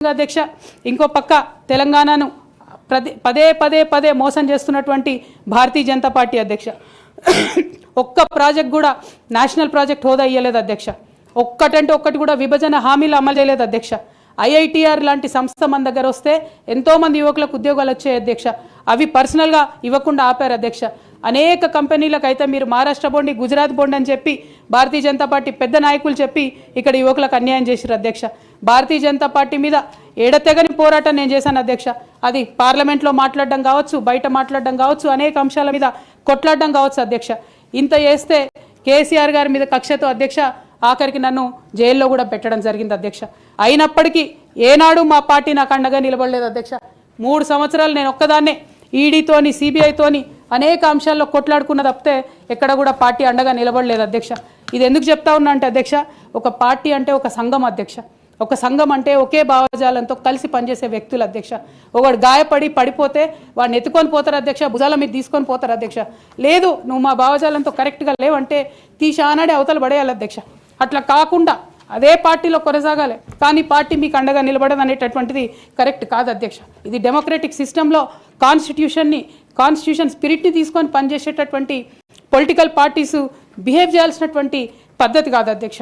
అధ్యక్ష ఇంకో పక్క తెలంగాణను పదే పదే పదే మోసం చేస్తున్నటువంటి భారతీయ జనతా పార్టీ అధ్యక్ష ఒక్క ప్రాజెక్ట్ కూడా నేషనల్ ప్రాజెక్ట్ హోదా ఇయ్యలేదు అధ్యక్ష. ఒక్కటంటే ఒక్కటి కూడా విభజన హామీలు అమలు చేయలేదు అధ్యక్ష. ఐఐటిఆర్ లాంటి సంస్థ మన దగ్గర వస్తే ఎంతోమంది యువకులకు ఉద్యోగాలు వచ్చాయి అధ్యక్ష. అవి పర్సనల్గా ఇవ్వకుండా ఆపారు అధ్యక్ష. అనేక కంపెనీలకు అయితే మీరు మహారాష్ట్ర బోండి గుజరాత్ బోండి అని చెప్పి భారతీయ జనతా పార్టీ పెద్ద నాయకులు చెప్పి ఇక్కడ యువకులకు అన్యాయం చేశారు అధ్యక్ష. భారతీయ జనతా పార్టీ మీద ఎడతెగని పోరాటం నేను చేశాను అధ్యక్ష. అది పార్లమెంట్లో మాట్లాడడం కావచ్చు, బయట మాట్లాడడం కావచ్చు, అనేక అంశాల మీద కొట్లాడడం కావచ్చు అధ్యక్ష. ఇంత చేస్తే కేసీఆర్ గారి మీద కక్షతో అధ్యక్ష ఆఖరికి నన్ను జైల్లో కూడా పెట్టడం జరిగింది అధ్యక్ష. అయినప్పటికీ ఏనాడు మా పార్టీ నాకు అండగా నిలబడలేదు అధ్యక్ష. 3 సంవత్సరాలు నేను ఒక్కదాన్నే ఈడీతోని సిబిఐతోని అనేక అంశాల్లో కొట్లాడుకున్న తప్పితే ఎక్కడ కూడా పార్టీ అండగా నిలబడలేదు అధ్యక్ష. ఇది ఎందుకు చెప్తా ఉన్నా అంటే అధ్యక్ష, ఒక పార్టీ అంటే ఒక సంఘం అధ్యక్ష. ఒక సంఘం అంటే ఒకే భావజాలంతో కలిసి పనిచేసే వ్యక్తులు అధ్యక్ష. ఒకడు గాయపడి పడిపోతే వాడిని ఎత్తుకొని పోతారు అధ్యక్ష, భుజాల మీద తీసుకొని పోతారు అధ్యక్ష. లేదు నువ్వు మా భావజాలంతో కరెక్ట్గా లేవంటే తీశానాడే అవతల పడేయాలి అధ్యక్ష. అట్లా కాకుండా అదే పార్టీలో కొనసాగాలి, కానీ పార్టీ మీకు అండగా నిలబడదు అనేటటువంటిది కరెక్ట్ కాదు అధ్యక్ష. ఇది డెమోక్రటిక్ సిస్టంలో కాన్స్టిట్యూషన్ స్పిరిట్ని తీసుకొని పనిచేసేటటువంటి పొలిటికల్ పార్టీస్ బిహేవ్ చేయాల్సినటువంటి పద్ధతి కాదు అధ్యక్ష.